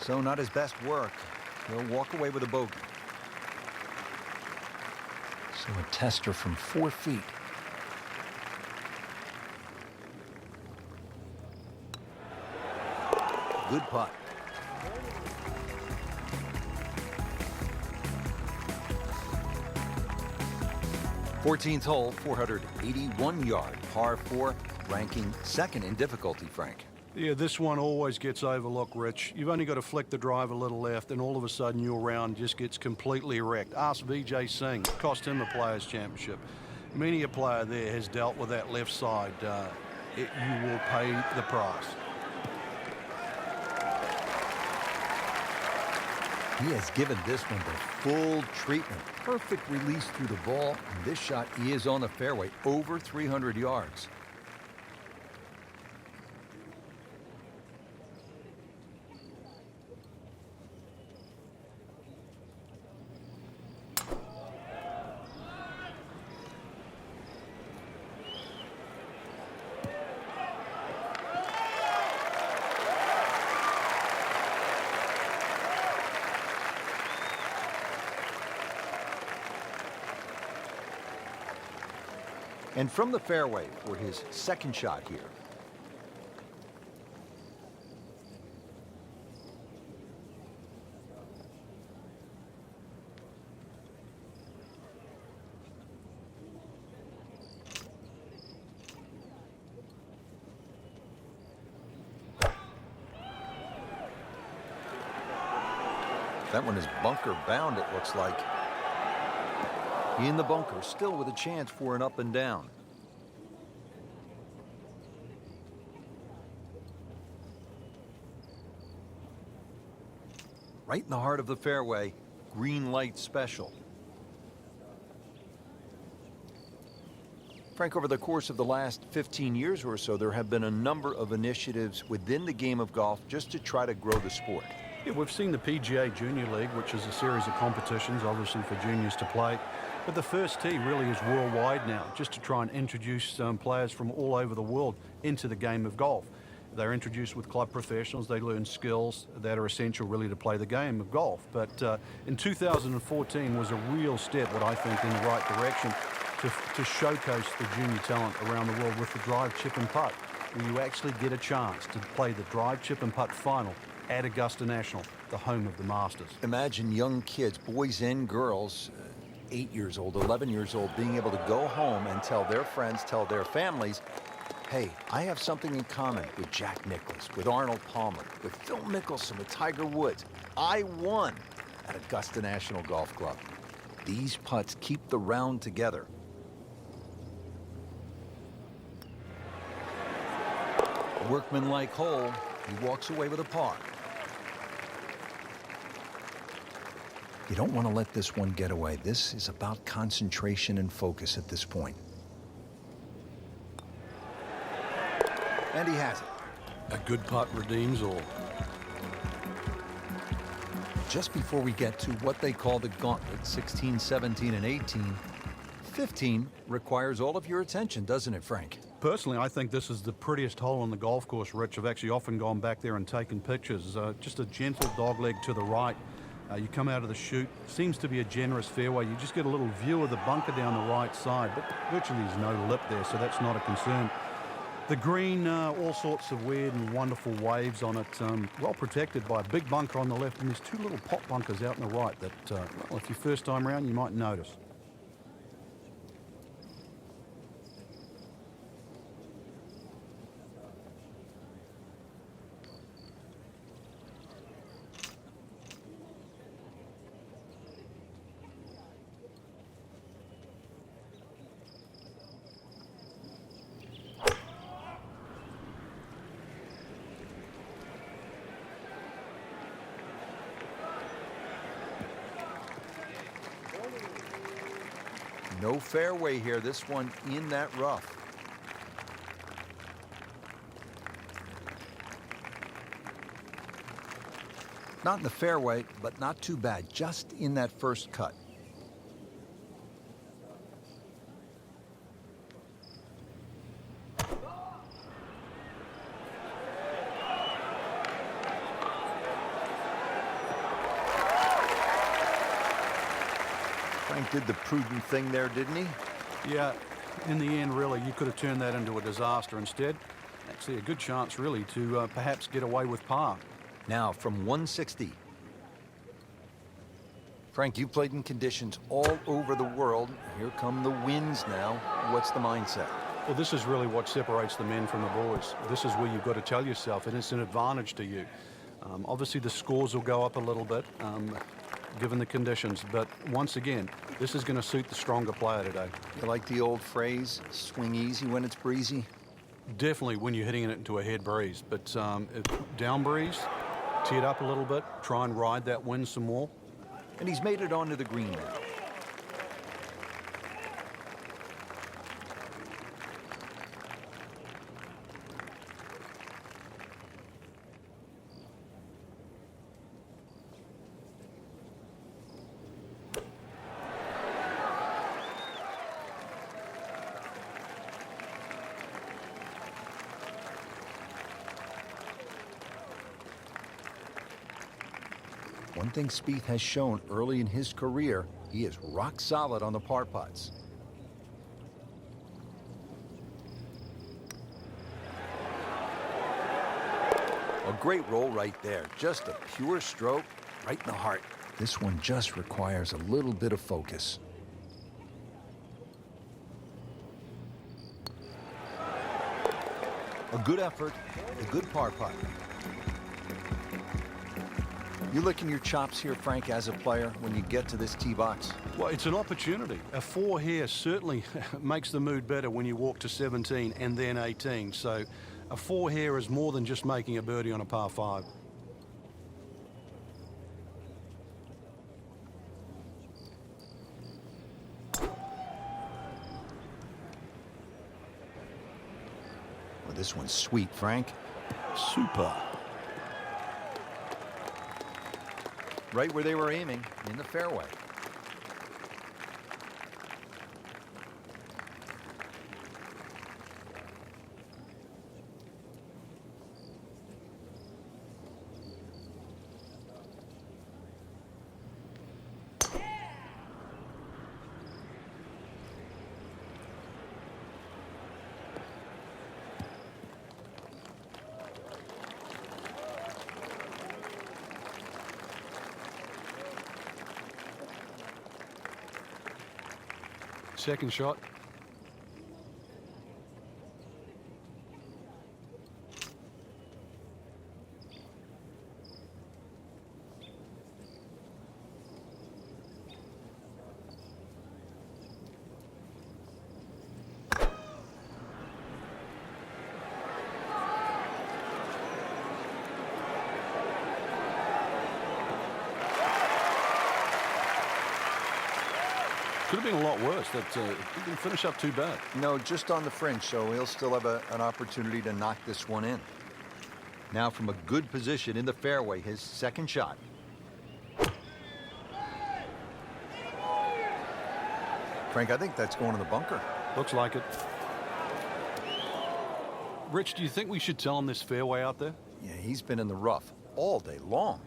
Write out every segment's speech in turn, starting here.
So not his best work. He'll walk away with a bogey. So a tester from 4 feet. Good putt. 14th hole, 481-yard par 4, ranking second in difficulty, Frank. Yeah, this one always gets overlooked, Rich. You've only got to flick the drive a little left, and all of a sudden your round just gets completely wrecked. Ask Vijay Singh. Cost him a Players' Championship. Many a player there has dealt with that left side. You will pay the price. He has given this one the full treatment. Perfect release through the ball. And this shot is on the fairway, over 300 yards. And from the fairway for his second shot here. That one is bunker bound, it looks like. In the bunker, still with a chance for an up and down. Right in the heart of the fairway, green light special. Frank, over the course of the last 15 years or so, there have been a number of initiatives within the game of golf just to try to grow the sport. Yeah, we've seen the PGA Junior League, which is a series of competitions, obviously for juniors to play. But the first tee really is worldwide now, just to try and introduce players from all over the world into the game of golf. They're introduced with club professionals. They learn skills that are essential really to play the game of golf. But in 2014 was a real step, what I think, in the right direction to showcase the junior talent around the world with the drive, chip and putt, where you actually get a chance to play the drive, chip and putt final at Augusta National, the home of the Masters. Imagine young kids, boys and girls, 8 years old, 11 years old, being able to go home and tell their friends, tell their families, hey, I have something in common with Jack Nicklaus, with Arnold Palmer, with Phil Mickelson, with Tiger Woods. I won at Augusta National Golf Club. These putts keep the round together. Workmanlike hole. He walks away with a par. You don't want to let this one get away. This is about concentration and focus at this point. And he has it. A good putt redeems all. Just before we get to what they call the gauntlet, 16, 17, and 18, 15 requires all of your attention, doesn't it, Frank? Personally, I think this is the prettiest hole on the golf course, Rich. I've actually often gone back there and taken pictures. Just a gentle dogleg to the right. You come out of the chute, seems to be a generous fairway. You just get a little view of the bunker down the right side, but virtually there's no lip there, so that's not a concern. The green, all sorts of weird and wonderful waves on it, well protected by a big bunker on the left, and there's 2 little pop bunkers out on the right that, well, if you're first time around, you might notice. No fairway here, this one in that rough. Not in the fairway, but not too bad, just in that first cut. Frank did the prudent thing there, didn't he? Yeah, in the end, really, you could have turned that into a disaster instead. Actually, a good chance, really, to perhaps get away with par. Now, from 160. Frank, you played in conditions all over the world. Here come the winds now. What's the mindset? Well, this is really what separates the men from the boys. This is where you've got to tell yourself, and it's an advantage to you. Obviously, the scores will go up a little bit, given the conditions. But once again, this is going to suit the stronger player today. You like the old phrase, swing easy when it's breezy? Definitely when you're hitting it into a head breeze. But down breeze, tee it up a little bit, try and ride that wind some more. And he's made it onto the green now. One thing Spieth has shown early in his career, he is rock solid on the par putts. A great roll right there. Just a pure stroke right in the heart. This one just requires a little bit of focus. A good effort, a good par putt. You licking your chops here, Frank, as a player, when you get to this tee box? Well, it's an opportunity. A 4 here certainly makes the mood better when you walk to 17 and then 18. So a 4 here is more than just making a birdie on a par 5. Well, this one's sweet, Frank. Super. Right where they were aiming, in the fairway. Second shot. Could have been a lot worse. That didn't finish up too bad. No, just on the fringe, so he'll still have an opportunity to knock this one in. Now from a good position in the fairway, his second shot. Frank, I think that's going to the bunker. Looks like it. Rich, do you think we should tell him this fairway out there? Yeah, he's been in the rough all day long.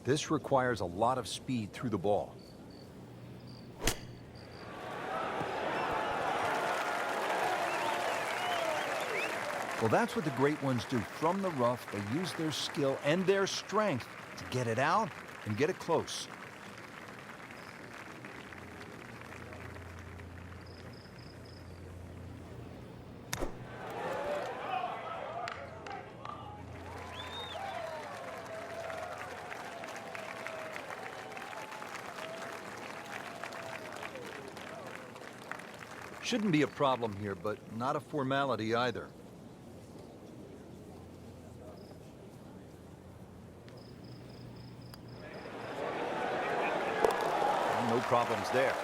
This requires a lot of speed through the ball. Well, that's what the great ones do. From the rough, they use their skill and their strength to get it out and get it close. Shouldn't be a problem here, but not a formality either. No problems there.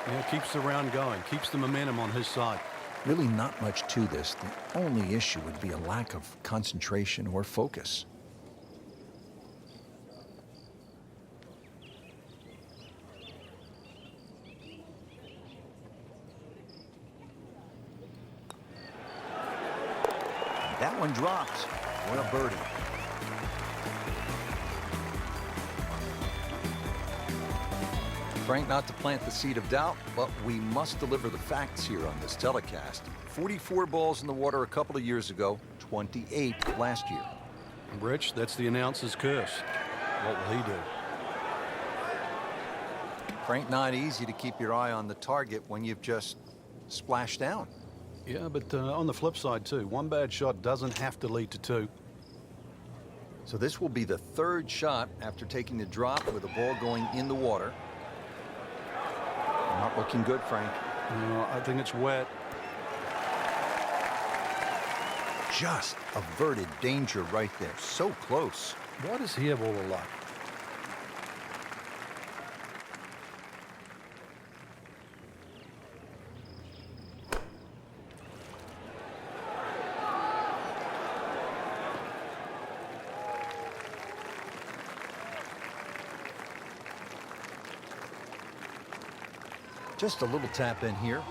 Yeah, keeps the round going, keeps the momentum on his side. Really not much to this. The only issue would be a lack of concentration or focus. That one drops. What a birdie. Frank, not to plant the seed of doubt, but we must deliver the facts here on this telecast. 44 balls in the water a couple of years ago, 28 last year. Rich, that's the announcer's curse. What will he do? Frank, not easy to keep your eye on the target when you've just splashed down. Yeah, but on the flip side, too, one bad shot doesn't have to lead to two. So this will be the third shot after taking the drop with the ball going in the water. Not looking good, Frank. I think it's wet. Just averted danger right there. So close. Why does he have all the luck? Just a little tap in here.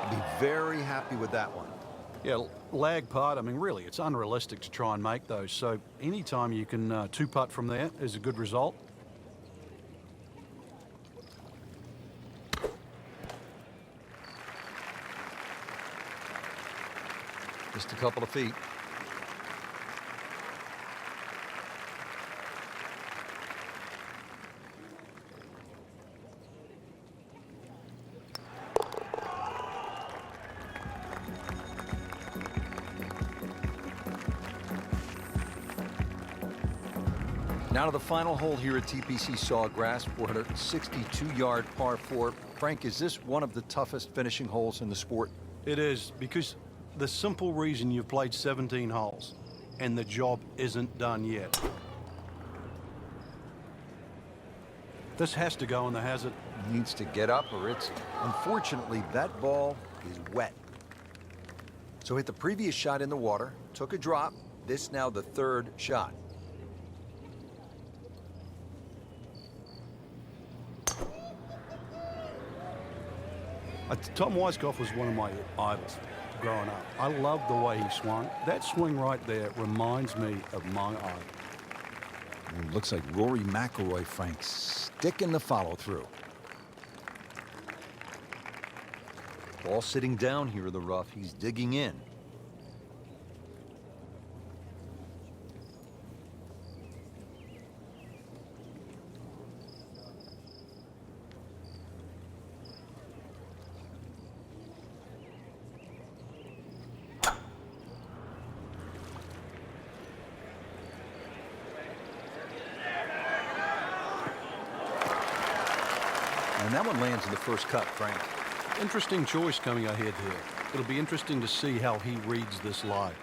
Be very happy with that one. Yeah, lag putt, I mean, really, it's unrealistic to try and make those. So anytime you can two-putt from there is a good result. Just a couple of feet. Now to the final hole here at TPC Sawgrass, 462-yard par 4. Frank, is this one of the toughest finishing holes in the sport? It is, because the simple reason you've played 17 holes and the job isn't done yet. This has to go in the hazard. Needs to get up or it's... Unfortunately, that ball is wet. So hit the previous shot in the water, took a drop. This now the third shot. Tom Weiskopf was one of my idols growing up. I love the way he swung. That swing right there reminds me of my idol. Looks like Rory McIlroy, Frank, sticking the follow-through. Ball sitting down here in the rough. He's digging in. And that one lands in the first cut, Frank. Interesting choice coming ahead here. It'll be interesting to see how he reads this lie.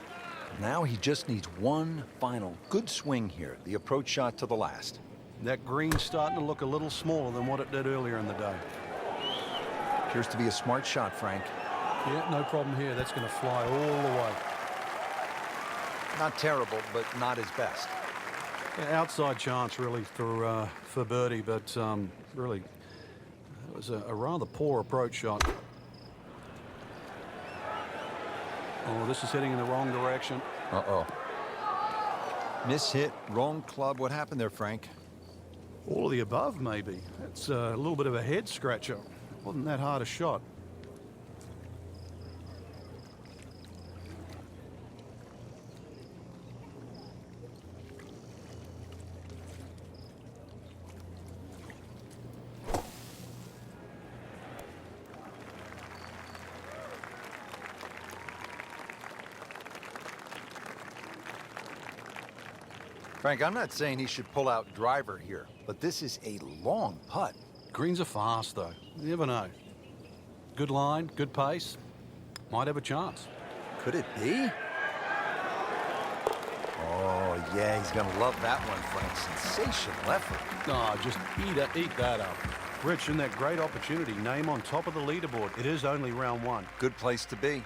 Now he just needs one final good swing here. The approach shot to the last. That green's starting to look a little smaller than what it did earlier in the day. Appears to be a smart shot, Frank. Yeah, no problem here. That's going to fly all the way. Not terrible, but not his best. Yeah, outside chance, really, for birdie, but really, it was a rather poor approach shot. Oh, this is heading in the wrong direction. Uh-oh. Miss-hit, wrong club. What happened there, Frank? All of the above, maybe. It's a little bit of a head scratcher. Wasn't that hard a shot. Frank, I'm not saying he should pull out driver here, but this is a long putt. Greens are fast, though. You never know. Good line, good pace. Might have a chance. Could it be? Oh, yeah, he's going to love that one, Frank. Sensational effort. Oh, just eat that up. Rich, in that great opportunity, name on top of the leaderboard. It is only round one. Good place to be.